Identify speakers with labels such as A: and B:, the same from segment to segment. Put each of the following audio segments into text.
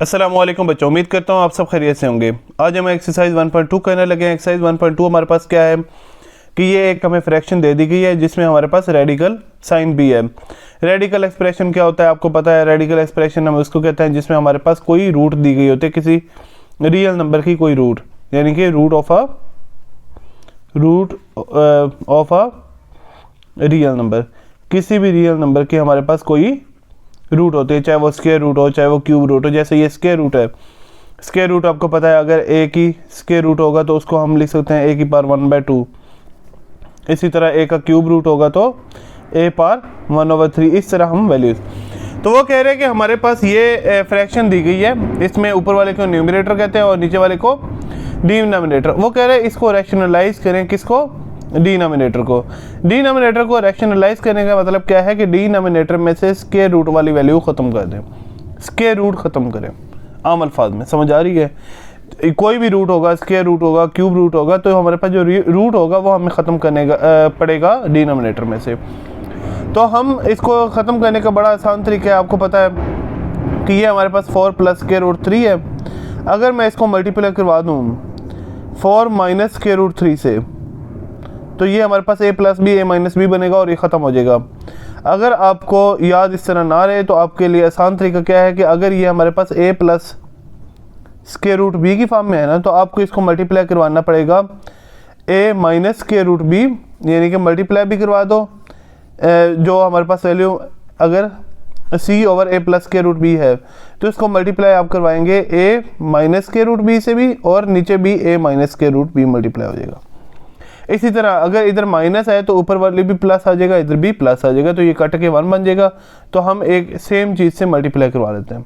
A: अस्सलाम वालेकुम बच्चों, उम्मीद करता हूँ आप सब खैरियत से होंगे। आज हम एक्सरसाइज 1.2 करने लगे हैं। एक्सरसाइज 1.2 हमारे पास क्या है कि ये एक हमें फ्रैक्शन दे दी गई है जिसमें हमारे पास रेडिकल साइन भी है। रेडिकल एक्सप्रेशन क्या होता है आपको पता है। रेडिकल एक्सप्रेशन हम उसको कहते हैं जिसमें हमारे पास कोई रूट दी गई होती है, किसी रियल नंबर की कोई रूट, यानी कि root of a real number, किसी भी रियल नंबर की हमारे पास कोई रूट होते हैं, चाहे वो स्क्वायर रूट हो चाहे वो क्यूब रूट हो। जैसे ये स्क्वायर रूट है, स्क्वायर रूट आपको पता है अगर ए की स्क्वायर रूट होगा तो उसको हम लिख सकते हैं ए की पावर 1/2। इसी तरह ए का क्यूब रूट होगा तो ए पावर 1/3। इस तरह हम वैल्यूज, तो वो कह रहे हैं कि हमारे पास ये फ्रैक्शन दी गई है, इसमें ऊपर वाले को न्यूमरेटर कहते हैं और नीचे वाले को डिनोमिनेटर। वो कह रहे हैं इसको रैशनलाइज करें, किसको? डिनोमिनेटर को। डिनोमिनेटर को रैशनलाइज करने का मतलब क्या है कि डिनोमिनेटर में से स्क्वायर रूट वाली वैल्यू खत्म कर दें, स्क्वायर रूट खत्म करें। आम अल्फाज में समझ आ रही है? कोई भी रूट होगा, स्क्वायर रूट होगा, क्यूब रूट होगा, तो हमारे पास जो रूट होगा वो हमें ख़त्म करने का पड़ेगा डिनोमिनेटर में से। तो हम इसको ख़त्म करने का बड़ा आसान तरीका है, आपको पता है कि ये हमारे पास 4 + स्क्वायर रूट 3 है। अगर मैं इसको मल्टीप्लाई करवा दूँ 4 - स्क्वायर रूट 3 से, तो ये हमारे पास a + b a - b बनेगा और ये ख़त्म हो जाएगा। अगर आपको याद इस तरह ना रहे तो आपके लिए आसान तरीका क्या है कि अगर ये हमारे पास a + स्क्वायर रूट b की फॉर्म में है ना, तो आपको इसको मल्टीप्लाई करवाना पड़ेगा a - स्क्वायर रूट b, यानी कि मल्टीप्लाई भी करवा दो। जो हमारे पास वैल्यू अगर c/a + स्क्वायर रूट b है तो इसको मल्टीप्लाई आप करवाएंगे a - स्क्वायर रूट b से भी, और नीचे भी a - square root b multiply हो जाएगा। इसी तरह अगर इधर माइनस है तो ऊपर वाले भी प्लस आ जाएगा, इधर भी प्लस आ जाएगा, तो ये कट के 1 बन जाएगा। तो हम एक सेम चीज़ से मल्टीप्लाई करवा लेते हैं,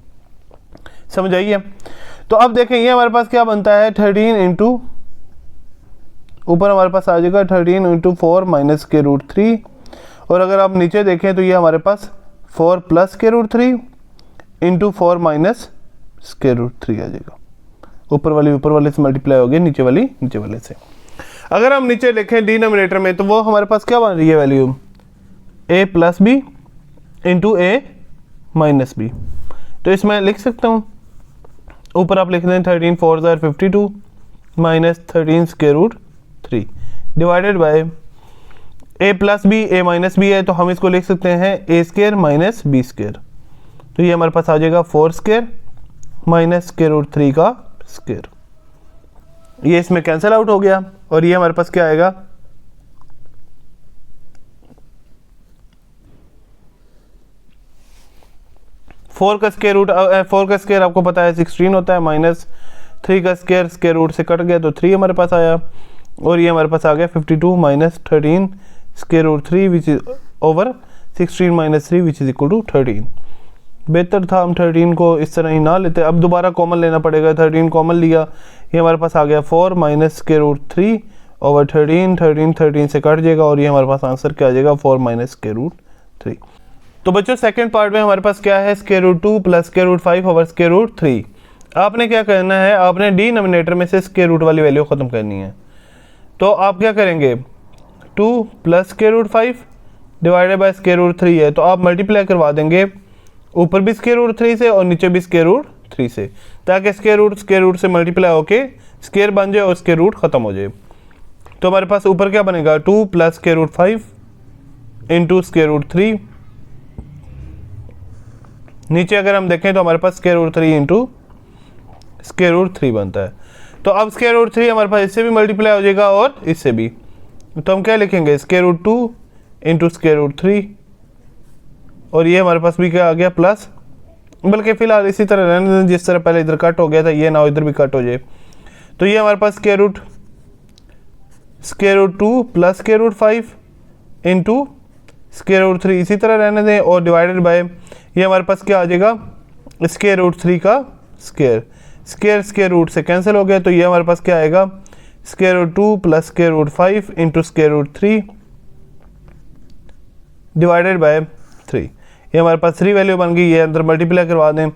A: समझ आइए। तो अब देखें ये हमारे पास क्या बनता है, 13 इंटू, ऊपर हमारे पास आ जाएगा 13 × 4 - स्क्वायर रूट 3, और अगर आप नीचे देखें तो ये हमारे पास 4 + square root 3 into 4 - square root 3 आ जाएगा। ऊपर वाले से मल्टीप्लाई हो गया, नीचे वाले से। अगर हम नीचे लिखें डिनोमिनेटर में तो वो हमारे पास क्या बन रही है value, a + b into a - b। तो इसमें लिख सकता हूँ, ऊपर आप लिख दें 13 × 4 = 52 - 13 square root 3 divided by a + b a - b है, तो हम इसको लिख सकते हैं a² - b²। तो ये हमारे पास आ जाएगा 4² - स्क्वायर रूट 3 का स्क्वायर। ये इसमें कैंसिल आउट हो गया और ये हमारे पास क्या आएगा, 4 का स्क्वायर आपको पता है 16 होता है, -3 का स्क्वायर रूट से कट गया तो 3 हमारे पास आया, और ये हमारे पास आ गया 52 - 13 square root 3 which is over 16 - 3 which is equal to 13। बेहतर था हम 13 को इस तरह ही ना लेते, अब दोबारा कॉमन लेना पड़ेगा। 13 कॉमन लिया, ये हमारे पास आ गया 4 - स्क्वायर रूट 3 ओवर 13 से कट जाएगा, और ये हमारे पास आंसर क्या आ जाएगा 4 - स्क्वायर रूट 3। तो बच्चों सेकंड पार्ट में हमारे पास क्या है, square root 2 + square root 5 over square root 3। आपने क्या करना है, आपने डिनोमिनेटर में से स्क्वायर रूट वाली वैल्यू ख़त्म करनी है। तो आप क्या करेंगे, 2 + square root 5 divided by square root 3 है, तो आप मल्टीप्लाई करवा देंगे ऊपर भी स्क्वायर रूट 3 से और नीचे भी स्क्वायर रूट 3 से, ताकि स्क्वायर रूट से मल्टीप्लाई होके स्क्वायर बन जाए और स्क्वायर रूट ख़त्म हो जाए। तो हमारे पास ऊपर क्या बनेगा, 2 + square root 5 into square root 3। नीचे अगर हम देखें तो हमारे पास square root 3 into square root 3 बनता है। तो अब स्क्वायर रूट 3 हमारे पास इससे भी मल्टीप्लाई हो जाएगा और इससे भी, तो हम क्या लिखेंगे, square root 2 into square root 3, और ये हमारे पास भी क्या आ गया प्लस, बल्कि फिलहाल इसी तरह रहने दें जिस तरह पहले इधर कट हो गया था, ये ना इधर भी कट हो जाए। तो ये हमारे पास square root 2 + square root 5 into square root 3 इसी तरह रहने दें, और डिवाइडेड बाय ये हमारे पास क्या आ जाएगा, स्क्वायर रूट 3 का स्क्वायर रूट से कैंसिल हो गया, तो ये हमारे पास क्या आएगा, square root 2 + square root 5 into square root 3 divided by 3। ये हमारे पास 3 वैल्यू बन गई, ये अंदर मल्टीप्लाई करवा दें,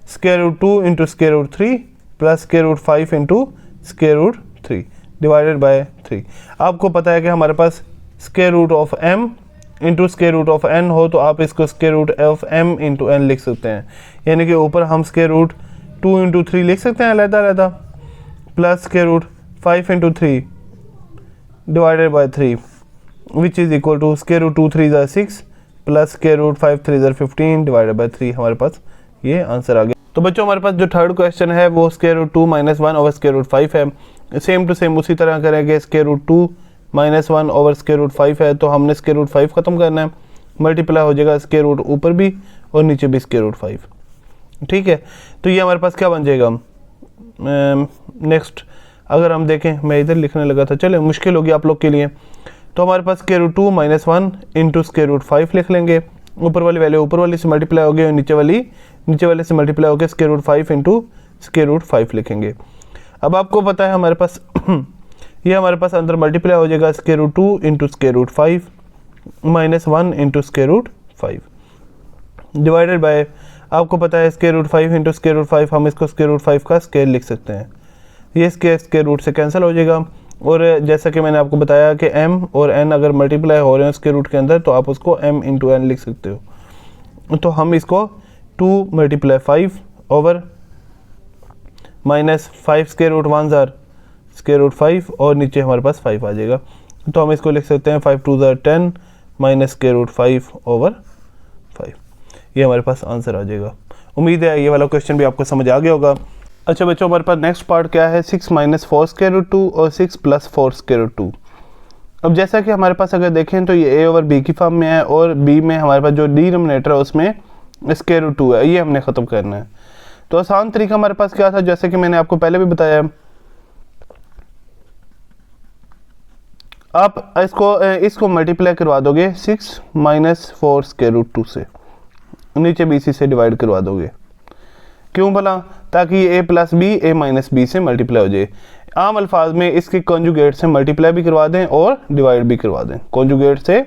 A: square root 2 into square root 3 + square root 5 into square root 3 divided by 3। आपको पता है कि हमारे पास square root of m into square root of n हो, तो आप इसको square root of m into n लिख सकते हैं, यानी कि ऊपर हम स्क्वायर रूट 2 इंटू 3 लिख सकते हैं अलग-अलग, plus square root 5 into 3 divided by 3 which is equal to square root 2 3 6 plus square root 5 3 15 divided by 3। हमारे पास ये आंसर आ गया। तो बच्चों हमारे पास जो थर्ड क्वेश्चन है वो square root 2 minus 1 over square root 5 है। सेम टू सेम उसी तरह करेंगे, square root 2 minus 1 over square root 5 है तो हमने स्क्वायर रूट 5 खत्म करना है, मल्टीप्लाई हो जाएगा स्क्वायर रूट ऊपर भी और नीचे भी स्क्वायर रूट 5। ठीक है, तो ये हमारे पास क्या बन जाएगा। नेक्स्ट अगर हम देखें, मैं इधर लिखने लगा था, चले मुश्किल होगी आप लोग के लिए, तो हमारे पास square root 2 minus 1 into square root 5 लिख लेंगे। ऊपर वाली वैल्यू ऊपर वाली से मल्टीप्लाई हो गई और नीचे वाले से मल्टीप्लाई हो गया, square root 5 into square root 5 लिखेंगे। अब आपको पता है हमारे पास ये हमारे पास अंदर मल्टीप्लाई हो जाएगा, square root 2 into square root 5 minus 1 into square root 5 divided by, आपको पता है square root 5 into square root 5, हम इसको स्क्वायर रूट 5 का स्क्वायर लिख सकते हैं। ये स्क्वायर रूट से कैंसिल हो जाएगा और जैसा कि मैंने आपको बताया कि m और n अगर मल्टीप्लाई हो रहे हैं स्क्वायर रूट के अंदर तो आप उसको m इंटू n लिख सकते हो। तो हम इसको 2 multiply 5 over minus 5 square root 1 ज़ार स्क्वायर रूट 5 और नीचे हमारे पास 5 आ जाएगा। तो हम इसको लिख सकते हैं 5 2 ज़ार 10 माइनस स्क्वायर रूट 5 ओवर 5। ये हमारे पास आंसर आ जाएगा। उम्मीद है ये वाला क्वेश्चन भी आपको समझ आ गया होगा। अच्छा बच्चों, हमारे पास नेक्स्ट पार्ट क्या है, 6 माइनस 4 स्क्वायर रूट 2 और 6 प्लस 4 स्क्वायर रूट 2। अब जैसा कि हमारे पास अगर देखें तो ये a ओवर b की फॉर्म में है और b में हमारे पास जो डिनोमिनेटर है उसमें स्क्वायर रूट 2 है, ये हमने ख़त्म करना है। तो आसान तरीका हमारे पास क्या था, जैसे कि मैंने आपको पहले भी बताया, आप इसको मल्टीप्लाई करवा दोगे 6 माइनस 4 स्क्वायर रूट 2 से, नीचे बी सी से डिवाइड करवा दोगे। क्यों भला, ताकि a plus B a minus B से मल्टीप्लाई हो जाए। आम अल्फाज में इसके कॉन्जुगेट से मल्टीप्लाई भी करवा दें और डिवाइड भी करवा दें, कॉन्जुगेट से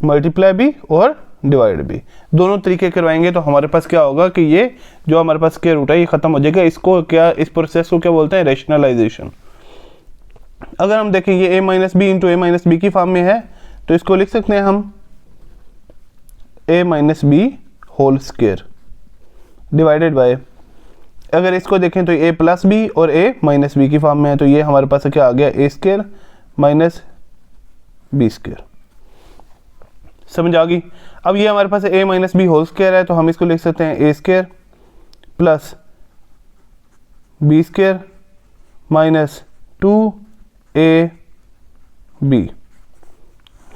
A: मल्टीप्लाई भी और डिवाइड भी, दोनों तरीके करवाएंगे तो हमारे पास क्या होगा कि ये जो हमारे पास स्क्वायर रूट है ये खत्म हो जाएगा। इसको क्या, इस प्रोसेस को क्या बोलते हैं, रैशनलाइजेशन। अगर हम देखें ये a minus B into a minus B की फॉर्म में है तो इसको लिख सकते हैं हम a minus B whole square divided by, अगर इसको देखें तो a प्लस बी और a माइनस बी की फॉर्म में है तो ये हमारे पास क्या आ गया, a square minus B square. समझ आ गई। अब ये हमारे पास a minus B whole square है तो हम इसको लिख सकते हैं a square plus B square minus 2ab।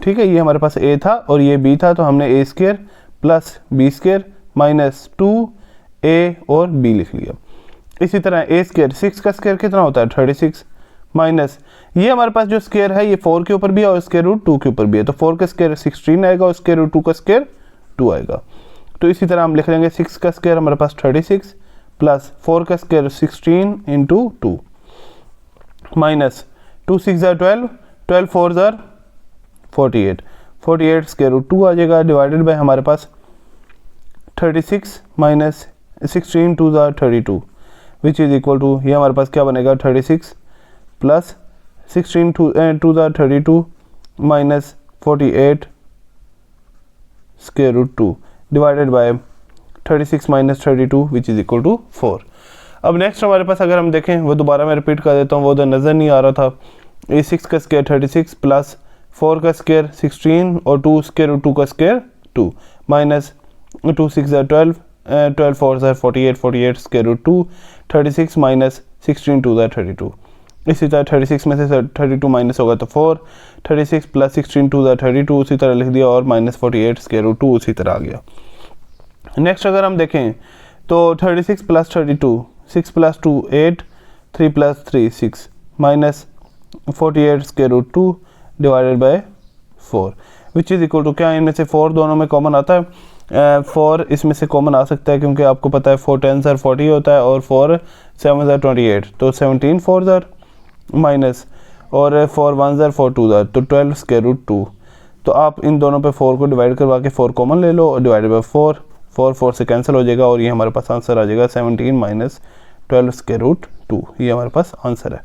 A: ठीक है, ये हमारे पास a था और ये b था तो हमने a square plus B square minus 2a और b लिख लिया। इसी तरह a स्क्वायर, 6 का स्क्वायर कितना होता है 36 माइनस, ये हमारे पास जो स्क्वायर है ये 4 के ऊपर भी है और स्क्वायर रूट 2 के ऊपर भी है तो 4 का स्क्वायर 16 आएगा और स्क्वायर रूट 2 का स्क्वायर 2 आएगा। तो इसी तरह हम लिख लेंगे 6 का स्क्वायर हमारे पास 36 प्लस 4 का स्क्वायर 16 इंटू 2 माइनस 2 6 ज़ार 12 12 4 ज़ार 48 स्क्वायर रूट 2 आ जाएगा डिवाइडेड बाय हमारे पास 36 माइनस 16 2 ज़ार 32 विच इज़ इक्वल टू, ये हमारे पास क्या बनेगा 36 प्लस 16 2 ज़ार 32 minus 48 square root 2 divided by 36 minus 32 which is equal to 4। अब नेक्स्ट हमारे पास अगर हम देखें, वो दोबारा मैं रिपीट कर देता हूँ, वो तो नज़र नहीं आ रहा था। ये 6 का स्क्वायर 36 प्लस 4 का स्क्वायर 16 और 2 स्क्वायर रूट 2 का स्क्वायर 2 माइनस 2 6 ज़ार 12 12 4 ज़ार 48 स्क्वायर रूट 2 36 माइनस 16 2 ज़ार 32। इसी तरह 36 में से 32 माइनस होगा तो 4, 36 प्लस 16 2 ज़ार 32 उसी तरह लिख दिया और माइनस 48 स्क्वायर रूट 2 उसी तरह आ गया। नेक्स्ट अगर हम देखें तो 36 plus 32 6 plus 2 8 3 plus 3 6 minus 48 square root 2 divided by 4 which is equal to, क्या इनमें से 4 दोनों में कॉमन आता है, 4 इसमें से कॉमन आ सकता है क्योंकि आपको पता है 4 10 ज़ार 40 होता है और 4 7 ज़ार 28 तो 17 4 ज़ार माइनस और 4 1 ज़ार 4 2 ज़ार तो 12 स्क्वायर रूट 2। तो आप इन दोनों पे 4 को डिवाइड करवा के 4 कॉमन ले लो और डिवाइडेड बाय 4 से कैंसिल हो जाएगा और ये हमारे पास आंसर आ जाएगा 17 माइनस 12 स्क्वायर रूट 2। ये हमारे पास आंसर है।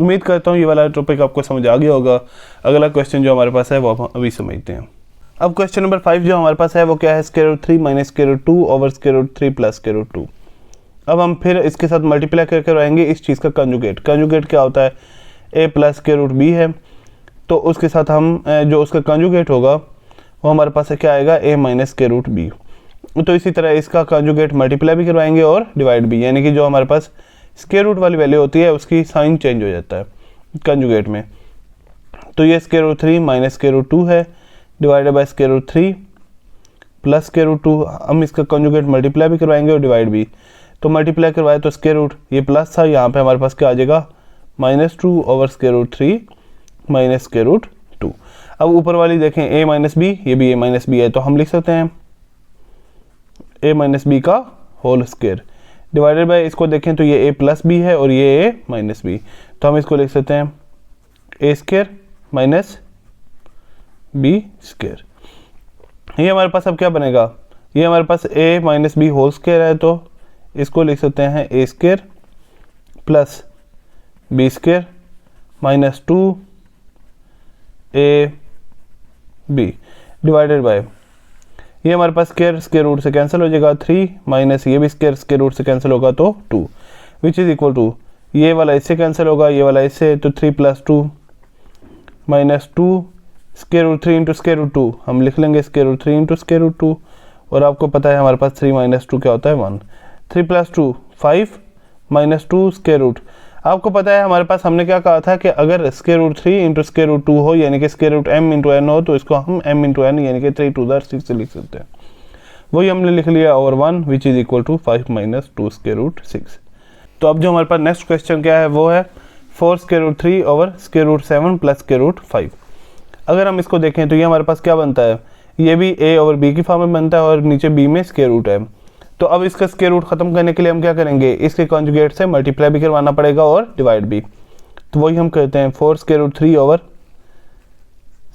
A: उम्मीद करता हूँ ये वाला टॉपिक आपको समझ आ गया होगा। अगला क्वेश्चन जो हमारे पास है वो हम अभी समझते हैं। अब क्वेश्चन नंबर 5 जो हमारे पास है वो क्या है, square root 3 minus square root 2 over square root 3 plus square root 2। अब हम फिर इसके साथ मल्टीप्लाई करके करवाएंगे इस चीज़ का कंजुगेट। कंजुगेट क्या होता है, a प्लस के रूट बी है, तो उसके साथ हम जो उसका कंजुगेट होगा वो हमारे पास क्या आएगा, a माइनस के रूट बी। तो इसी तरह इसका कंजुगेट मल्टीप्लाई भी करवाएंगे और डिवाइड भी, यानी कि जो हमारे पास स्क्वायर रूट वाली वैल्यू होती है उसकी साइन चेंज हो जाता है कंजुगेट में। तो ये square root 3 minus square root 2 है divided by square root 3 plus square root 2। हम इसका कंजुगेट मल्टीप्लाई भी करवाएंगे और डिवाइड भी। तो मल्टीप्लाई करवाए तो स्क्वायर रूट ये प्लस था, यहाँ पे हमारे पास क्या आ जाएगा -2 over square root 3 minus square root 2। अब ऊपर वाली देखें a माइनस बी, ये भी a माइनस बी है, तो हम लिख सकते हैं a माइनस बी का होल स्क्वायर डिवाइडेड बाय, इसको देखें तो ये a प्लस बी है और ये a माइनस बी, तो हम इसको लिख सकते हैं a square minus B square. ये हमारे पास अब क्या बनेगा, ये हमारे पास a minus B whole square है, तो इसको लिख सकते हैं a square plus B square minus 2 a b divided by, ये हमारे पास स्क्वायर रूट से कैंसिल हो जाएगा 3 माइनस ये भी स्क्वायर रूट से कैंसिल होगा तो 2 विच इज इक्वल टू, ये वाला इससे कैंसिल होगा, ये वाला इससे, तो 3 plus 2 minus 2 square root 3 into square root 2, हम लिख लेंगे square root 3 into square root 2, और आपको पता है हमारे पास 3 माइनस 2 क्या होता है 1, 3 प्लस 2 5 माइनस 2 स्क्वायर रूट। आपको पता है हमारे पास हमने क्या कहा था कि अगर square root 3 into square root 2 हो, यानी कि square root m into n हो, तो इसको हम m इंटू n यानी कि 3 टू द 6 से लिख सकते हैं। वही हमने लिख लिया over 1 which is equal to 5 minus 2 square root 6। तो अब जो हमारे पास नेक्स्ट क्वेश्चन क्या है वो है 4 square root 3 over square root 7 plus square root 5। अगर हम इसको देखें तो ये हमारे पास क्या बनता है, ये भी a ओवर b की फॉर्म में बनता है और नीचे b में स्क्वायर रूट है। तो अब इसका स्क्वायर रूट खत्म करने के लिए हम क्या करेंगे, इसके कॉन्जुगेट से मल्टीप्लाई भी करवाना पड़ेगा और डिवाइड भी। तो वही हम कहते हैं 4 square root 3 over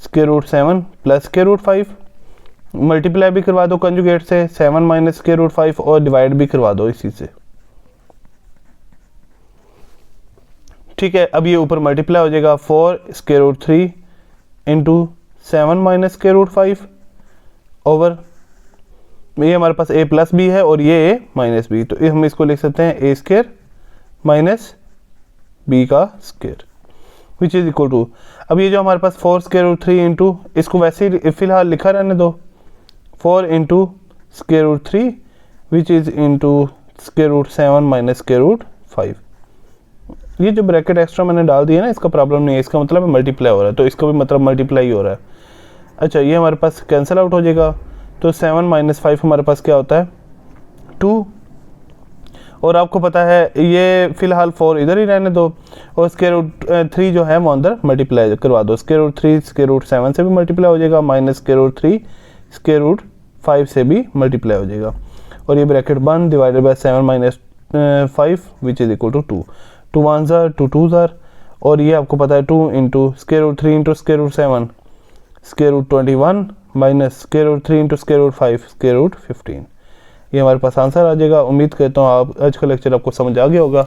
A: square root 7 plus square root 5, multiply भी करवा दो कॉन्जुगेट से 7 माइनस स्क्वायर रूट 5 और डिवाइड भी करवा दो इसी से। ठीक है, अब ये ऊपर मल्टीप्लाई हो जाएगा 4 square root 3 into 7 minus square root 5 over, ये हमारे पास a प्लस बी है और ये a माइनस बी, तो हम इसको लिख सकते हैं a स्क्वायर माइनस बी का square which is equal to, अब ये जो हमारे पास 4 स्क्वायर रूट 3 इंटू, इसको वैसे ही फिलहाल लिखा रहने दो 4 into square root 3 which is into square root 7 minus square root 5। ये जो ब्रैकेट एक्स्ट्रा मैंने डाल दिया ना, इसका प्रॉब्लम नहीं है, इसका मतलब मल्टीप्लाई हो रहा है, तो इसका भी मतलब मल्टीप्लाई हो रहा है। अच्छा, ये हमारे पास कैंसिल आउट हो जाएगा, तो 7 माइनस 5 हमारे पास क्या होता है 2, और आपको पता है ये फिलहाल 4 इधर ही रहने दो, और स्क्वायर रूट 3 जो है वो अंदर मल्टीप्लाई करवा दो, स्क्वायर रूट 3 स्क्वायर रूट 7 से भी मल्टीप्लाई हो जाएगा, minus square root 3 square root 5 से भी मल्टीप्लाई हो जाएगा, और ये ब्रैकेट बंद divided by 7 minus 5 which is equal to 2, 2 1 ज़ार 2 2 ज़ार, और ये आपको पता है 2 into square root 3 into square root 7 square root 21 minus square root 3 into square root 5 square root 15। ये हमारे पास आंसर आ जाएगा। उम्मीद करता हूँ आप आज का लेक्चर आपको समझ आ गया होगा।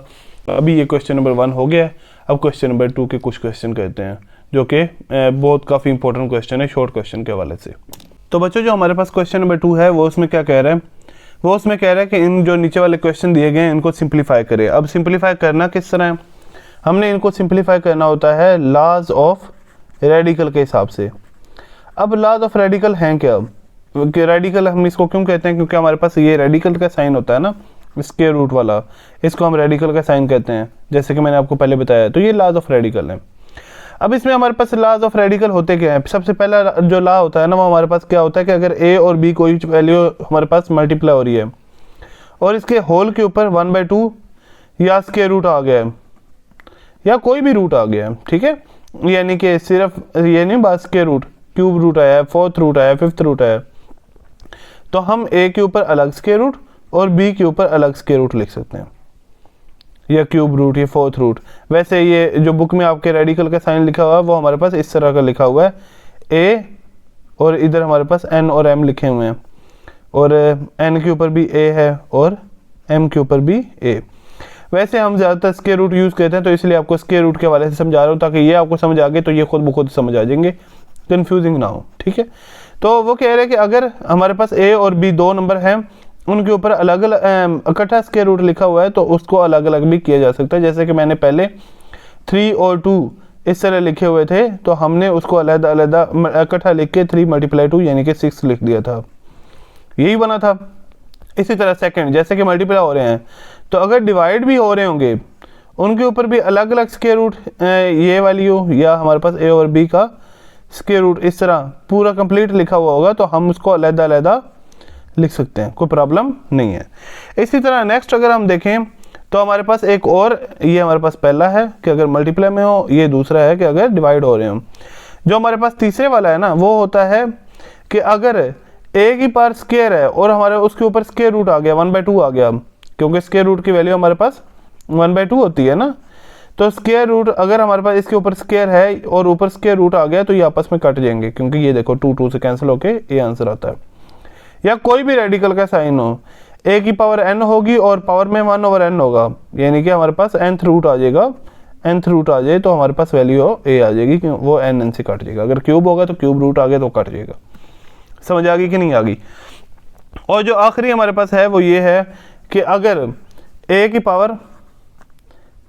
A: अभी ये क्वेश्चन नंबर 1 हो गया है, अब क्वेश्चन नंबर 2 के कुछ क्वेश्चन करते हैं जो कि बहुत काफ़ी इंपॉर्टेंट क्वेश्चन है शॉर्ट क्वेश्चन के हवाले से। तो बच्चों, जो हमारे पास क्वेश्चन नंबर 2 है वो उसमें क्या कह रहा है, वो उसमें कह रहा है कि इन जो नीचे वाले क्वेश्चन दिए गए हैं इनको सिंप्लीफाई करें। अब सिंप्लीफाई करना किस तरह है, हमने इनको सिंप्लीफाई करना होता है लॉज ऑफ रेडिकल के हिसाब से। अब लॉज ऑफ रेडिकल हैं क्या, कि रेडिकल हम इसको क्यों कहते हैं, क्योंकि हमारे पास ये रेडिकल का साइन होता है ना स्क्वायर रूट वाला, इसको हम रेडिकल का साइन कहते हैं, जैसे कि मैंने आपको पहले बताया। तो ये लॉज ऑफ रेडिकल है। अब इसमें हमारे पास लॉज ऑफ रेडिकल होते क्या है, सबसे पहला जो लॉ होता है ना वो हमारे पास क्या होता है कि अगर a और b कोई वैल्यू हमारे पास मल्टीप्लाई हो रही है और इसके होल के ऊपर 1/2 या स्क्वायर रूट आ गया है या कोई भी रूट आ गया है, ठीक है, यानी कि सिर्फ ये नहीं बस स्क्वायर रूट, क्यूब रूट आया है, फोर्थ रूट आया है, फिफ्थ रूट आया है, तो हम a के ऊपर अलग स्क्वायर रूट और b के ऊपर अलग स्क्वायर रूट लिख सकते हैं, या क्यूब रूट या फोर्थ रूट। वैसे ये जो बुक में आपके रेडिकल का साइन लिखा हुआ है वो हमारे पास इस तरह का लिखा हुआ है a, और इधर हमारे पास n और m लिखे हुए हैं, और n के ऊपर भी a है और m के ऊपर भी a। वैसे हम ज़्यादातर स्क्वायर रूट यूज़ करते हैं, तो इसलिए आपको स्क्वायर रूट के हवाले से समझा रहा हूँ ताकि ये आपको समझ आ गए तो ये खुद ब खुद समझ आ जाएंगे, कंफ्यूजिंग ना हो, ठीक है। तो वो कह रहे हैं कि अगर हमारे पास a और b दो नंबर हैं उनके ऊपर अलग अलग इकट्ठा स्क्वायर रूट लिखा हुआ है तो उसको अलग अलग भी किया जा सकता है। जैसे कि मैंने पहले 3 और 2 इस तरह लिखे हुए थे तो हमने उसको अलग अलग इकट्ठा लिख के 3 × 2 यानी कि 6 लिख दिया था, यही बना था। इसी तरह सेकंड, जैसे कि मल्टीप्लाई हो रहे हैं तो अगर डिवाइड भी हो रहे होंगे उनके ऊपर भी अलग अलग स्क्वायर रूट ये वाली हो या हमारे पास a और b का स्क्वायर रूट इस तरह पूरा कंप्लीट लिखा हुआ होगा तो हम उसको अलग अलग लिख सकते हैं, कोई प्रॉब्लम नहीं है। इसी तरह नेक्स्ट अगर हम देखें तो हमारे पास एक और, ये हमारे पास पहला है कि अगर मल्टीप्लाई में हो, ये दूसरा है कि अगर डिवाइड हो रहे हो। जो हमारे पास तीसरे वाला है ना वो होता है कि अगर a की पावर स्क्वायर है और हमारे उसके ऊपर स्क्वायर रूट आ गया 1/2 आ गया, क्योंकि स्क्वायर रूट की वैल्यू हमारे पास 1/2 होती है ना, तो स्क्वायर रूट अगर हमारे पास इसके ऊपर स्क्वायर है और ऊपर स्क्वायर रूट आ गया तो ये आपस में कट जाएंगे, क्योंकि ये देखो 2 से कैंसिल होके ये आंसर आता है। या कोई भी रेडिकल का साइन हो, a की पावर n होगी और पावर में 1/n होगा, यानी कि हमारे पास nth रूट आ जाएगा, nth रूट आ जाए तो हमारे पास वैल्यू a आ जाएगी, क्यों वो n से कट जाएगा। अगर क्यूब होगा तो क्यूब रूट आ गया तो कट जाएगा। समझ आ गई कि नहीं आ गई? और जो आखिरी हमारे पास है वो ये है कि अगर a की पावर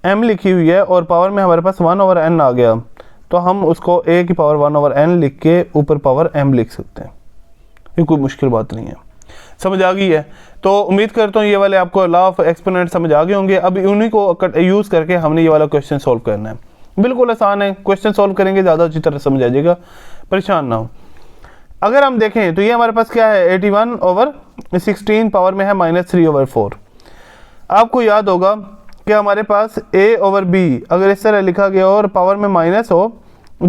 A: m लिखी हुई है और पावर में हमारे पास 1/n आ गया तो हम उसको a की पावर 1/n लिख के ऊपर पावर m लिख सकते हैं, ये कोई मुश्किल बात नहीं है। समझ आ गई है? तो उम्मीद करता हूँ ये वाले आपको लॉ ऑफ एक्सपोनेंट समझ आ गए होंगे। अब उन्हीं को यूज़ करके हमने ये वाला क्वेश्चन सॉल्व करना है। बिल्कुल आसान है, क्वेश्चन सॉल्व करेंगे ज़्यादा अच्छी तरह समझ आ जाएगा, परेशान ना हो। अगर हम देखें तो ये हमारे पास क्या है, 81/16 पावर में है -3/4। आपको याद होगा कि हमारे पास a/b अगर इस तरह लिखा गया और पावर में माइनस हो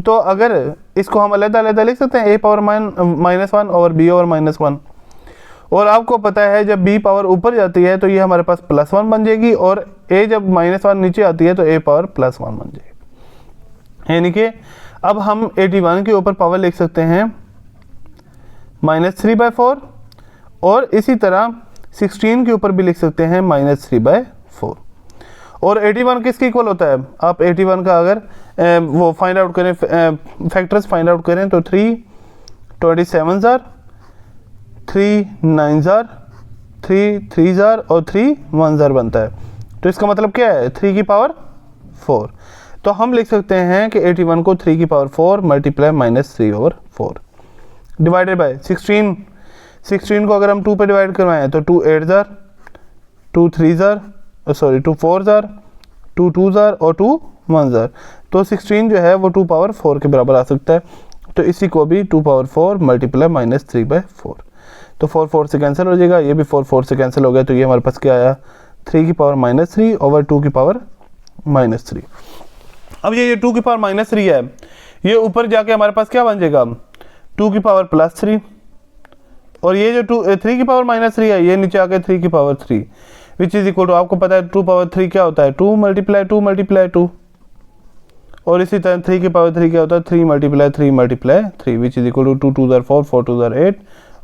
A: तो अगर इसको हम अलग अलग लिख सकते हैं, a पावर -1 और b ओवर -1। और आपको पता है जब b पावर ऊपर जाती है तो ये हमारे पास +1 बन जाएगी और a जब -1 नीचे आती है तो a पावर +1 बन जाएगी। यानी कि अब हम 81 के ऊपर पावर लिख सकते हैं -3/4 और इसी तरह 16 के ऊपर भी लिख सकते हैं -3/4। और 81 किसके इक्वल होता है? आप 81 का अगर वो फाइंड आउट करें, फैक्टर्स फाइंड आउट करें तो 3 27s 3 9s 3 3s और 3 1s बनता है। तो इसका मतलब क्या है, 3 की पावर 4। तो हम लिख सकते हैं कि 81 को 3 की पावर 4 मल्टीप्लाई -3/4 डिवाइडेड बाय 16 को अगर हम 2 पे डिवाइड करवाएं तो 2 8s 2 3s 2 4s 2 2s और 2 1s। तो 16 जो है वो 2 पावर 4 के बराबर आ सकता है। तो इसी को भी 2 पावर 4 मल्टीप्लाई -3/4, तो 4 4 से कैंसिल हो जाएगा, ये भी 4 4 से कैंसिल हो गया। तो ये हमारे पास क्या आया, 3 की पावर -3 ओवर 2 की पावर -3। अब ये 2 की पावर -3 है, ये ऊपर जाके हमारे पास क्या बन जाएगा, 2 की पावर +3 और ये जो 3 की पावर -3 है ये नीचे आके 3 की power 3 which is equal to, आपको पता है 2 पावर 3 क्या होता है, 2 × 2 × 2। और इसी तरह 3 की पावर 3 क्या होता है, 3 × 3 × 3 which is equal to 2 2s 4 4 2s 8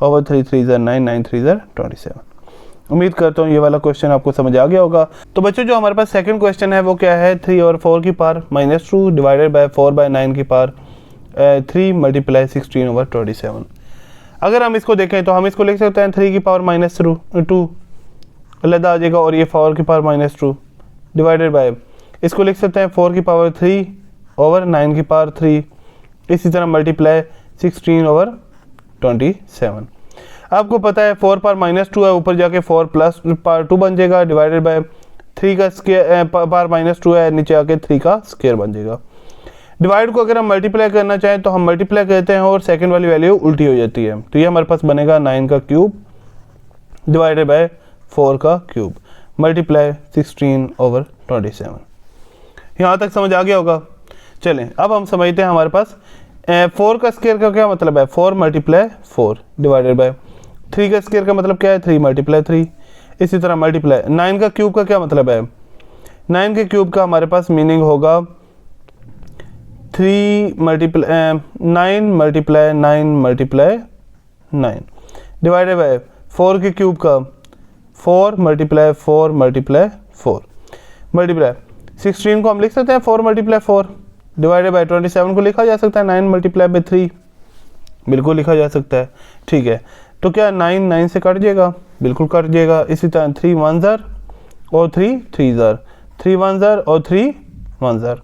A: over 3 3s 9 9 3s 27। उम्मीद करता हूँ ये वाला क्वेश्चन आपको समझ आ गया होगा। तो बच्चों जो हमारे पास सेकंड क्वेश्चन है वो क्या है, 3 और 4 की पावर -2 डिवाइडेड बाय 4/9 की पावर 3 मल्टीप्लाई 16/27। अगर हम इसको देखें तो हम इसको लिख सकते हैं 3 की पावर -2 अलग आ जाएगा और ये 4 की पावर -2 डिवाइडेड बाय, इसको लिख सकते हैं 4 की पावर 3 ओवर 9 की पावर 3, इसी तरह मल्टीप्लाई 16/27। आपको पता है 4 पावर -2 है, ऊपर जाके 4 प्लस पावर 2 बन जाएगा डिवाइडेड बाय 3 का स्क्वायर पावर -2 है, नीचे आके 3 का स्क्वायर बन जाएगा। डिवाइड को अगर हम मल्टीप्लाई करना चाहें तो हम मल्टीप्लाई करते हैं और सेकंड वाली वैल्यू उल्टी हो जाती है। तो ये हमारे पास बनेगा 9 का क्यूब डिवाइडेड बाय 4 का क्यूब मल्टीप्लाई 16/27। यहाँ तक समझ आ गया होगा। चलें अब हम समझते हैं हमारे पास 4 का स्क्वायर का क्या मतलब है, 4 × 4 डिवाइडेड बाय 3 का स्क्वायर का मतलब क्या है, 3 × 3। इसी तरह मल्टीप्लाई 9 का क्यूब का क्या मतलब है, 9 के क्यूब का हमारे पास मीनिंग होगा 9 × 9 × 9 डिवाइडेड बाय 4 के क्यूब का 4 × 4 × 4 मल्टीप्लाई 16 को हम लिख सकते हैं 4 × 4 डिवाइडेड बाय 27 को लिखा जा सकता है 9 × 3, बिल्कुल लिखा जा सकता है। ठीक है, तो क्या 9 9 से कट जाएगा, बिल्कुल कट जाएगा। इसी तरह 3 1 ज़र और 3 3 ज़र, 3 1 ज़र और 3 1 ज़र,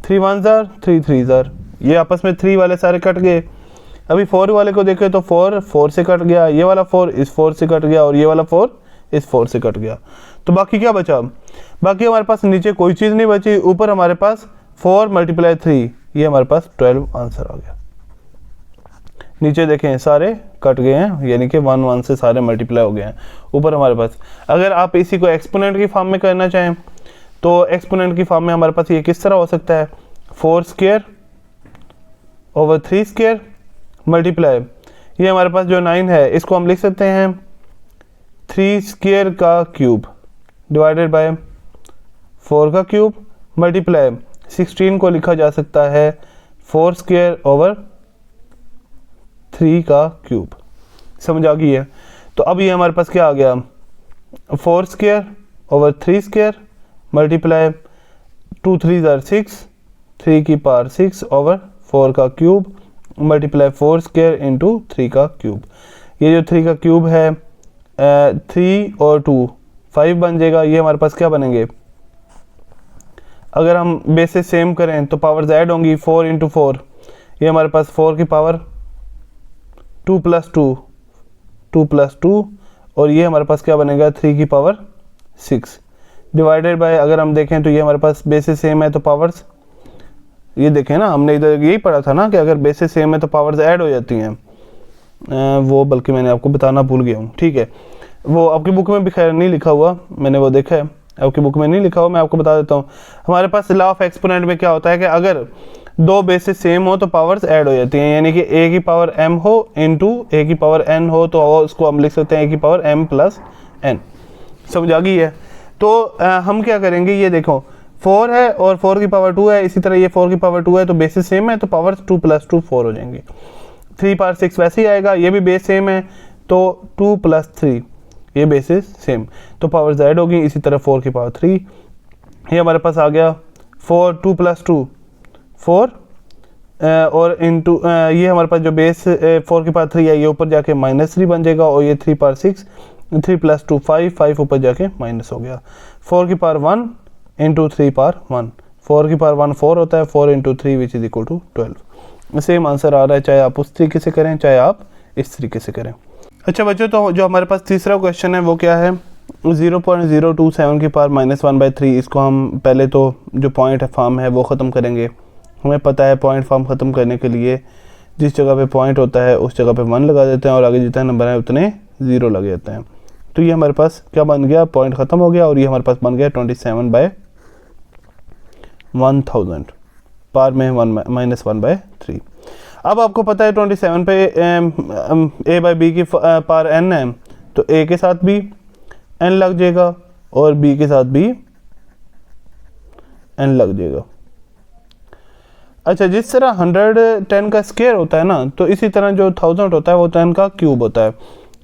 A: 3 1 ज़र 3 3 ज़र, ये आपस में 3 वाले सारे कट गए। अभी 4 वाले को देखें तो 4 4 से कट गया, ये वाला 4 इस 4 से कट गया और ये वाला 4 इस 4 से कट गया। तो बाकी क्या बचा, बाकी हमारे पास नीचे कोई चीज़ नहीं बची, ऊपर हमारे पास 4 × 3, ये हमारे पास 12 आंसर आ गया। नीचे देखें सारे कट गए हैं, यानी कि 1 1 से सारे मल्टीप्लाई हो गए हैं। ऊपर हमारे पास अगर आप इसी को एक्सपोनेंट की फॉर्म में करना चाहें तो एक्सपोनेंट की फॉर्म में हमारे पास ये किस तरह हो सकता है, 4 स्क्वायर ओवर 3 स्क्वायर मल्टीप्लाई, ये हमारे पास जो 9 है इसको हम लिख सकते हैं 3 स्क्वायर का क्यूब डिवाइडेड बाय 4 का क्यूब मल्टीप्लाई 16 को लिखा जा सकता है 4 स्क्वायर ओवर 3 का क्यूब। समझ आ गई है। तो अब ये हमारे पास क्या आ गया, 4 स्क्वायर ओवर 3 स्क्वायर मल्टीप्लाई 2 3 ज़र 6, 3 की पावर 6 ओवर 4 का क्यूब मल्टीप्लाई 4 स्क्वायर इंटू 3 का क्यूब। ये जो 3 का क्यूब है 3 और 2 5 बन जाएगा। ये हमारे पास क्या बनेंगे, अगर हम बेसिस सेम करें तो पावर्स ऐड होंगी, 4 इंटू 4, ये हमारे पास 4 की पावर 2 + 2 2 + 2 और ये हमारे पास क्या बनेगा 3 की पावर 6 डिवाइडेड बाय, अगर हम देखें तो ये हमारे पास बेसिस सेम है तो पावर्स, ये देखें ना हमने इधर यही पढ़ा था ना कि अगर बेसिस सेम है तो पावर्स ऐड हो जाती हैं, वो बल्कि मैंने आपको बताना भूल गया हूँ। ठीक है, वो आपकी बुक में भी खैर नहीं लिखा हुआ, मैंने वो देखा है, आपकी बुक में नहीं लिखा हुआ, मैं आपको बता देता हूँ। हमारे पास लॉ ऑफ एक्सपोनेंट में क्या होता है कि अगर दो बेसिस सेम हो तो पावर्स ऐड हो जाती हैं, यानी कि a की पावर m हो इंटू a की पावर n हो तो उसको हम लिख सकते हैं a की पावर m + n। समझ आ गई है। तो हम क्या करेंगे, ये देखो 4 है और 4 की पावर 2 है, इसी तरह ये 4 की पावर 2 है तो बेसिस सेम है तो पावर्स 2 + 2 4 हो जाएंगे। 3 पावर 6 वैसे ही आएगा, ये भी बेस सेम है तो 2 + 3, ये बेसिस सेम तो पावर्स ऐड होगी। इसी तरह 4 की पावर 3, ये हमारे पास आ गया 4 2 + 2 4 और इंटू ये हमारे पास जो बेस 4 की पावर 3 है ये ऊपर जाके -3 बन जाएगा और ये 3 पावर 6, 3 + 2 5 5 ऊपर जाके माइनस हो गया। 4 की पावर 1 इंटू 3 पावर 1, 4 की पावर 1 4 होता है, 4 into 3 which is equal to 12। Same answer आ रहा है चाहे आप उस तरीके से करें चाहे आप इस तरीके से करें। अच्छा बच्चों, तो जो हमारे पास तीसरा क्वेश्चन है वो क्या है, 0.027 की पावर -1/3। इसको हम पहले तो जो पॉइंट फॉर्म है वो ख़त्म करेंगे। हमें पता है पॉइंट फॉर्म ख़त्म करने के लिए जिस जगह पे पॉइंट होता है उस जगह पे 1 लगा देते हैं और आगे जितने नंबर हैं उतने 0 लगे जाते हैं। तो ये हमारे पास क्या बन गया, पॉइंट ख़त्म हो गया और ये हमारे पास बन गया 27/1000, पावर में -1/3। अब आपको पता है 27 पे a/b की पावर n है तो a के साथ भी n लग जाएगा और b के साथ भी n लग जाएगा। अच्छा, जिस तरह 110 का स्क्वायर होता है ना, तो इसी तरह जो 1000 होता है वो 10 का क्यूब होता है।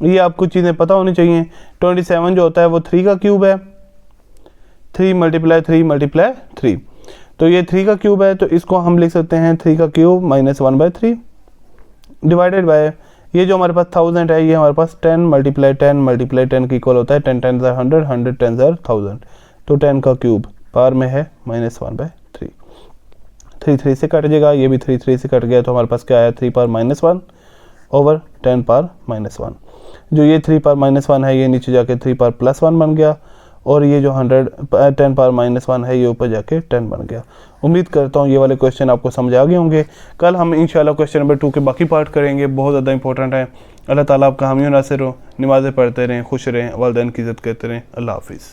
A: ये आपको चीज़ें पता होनी चाहिए। 27 जो होता है वो 3 का क्यूब है, 3 × 3 × 3, तो ये 3 का क्यूब है तो इसको हम लिख सकते हैं 3 का क्यूब -1/3 डिवाइडेड बाय ये जो हमारे पास 1000 है ये हमारे पास 10 × 10 × 10 के इक्वल होता है। 10 10 100, 100 10 1000, तो 10 का क्यूब पावर में है -1/3। 3 3 से कट जाएगा, ये भी 3 3 से कट गया तो हमारे पास क्या आया 3 पावर -1 ओवर 10 पावर -1। जो ये 3 पावर -1 है ये नीचे जाके 3 पावर +1 बन गया और ये जो 10 पावर -1 है ये ऊपर जाके 10 बन गया। उम्मीद करता हूँ ये वाले क्वेश्चन आपको समझ आ गए होंगे। कल हम इंशाल्लाह क्वेश्चन नंबर 2 के बाकी पार्ट करेंगे, बहुत ज़्यादा इंपॉर्टेंट है। अल्लाह ताला आपका हामी नासिर हो, नमाज़ें पढ़ते रहें, खुश रहें, वालिदैन की इज़्ज़त करते रहें। अल्लाह हाफिज़।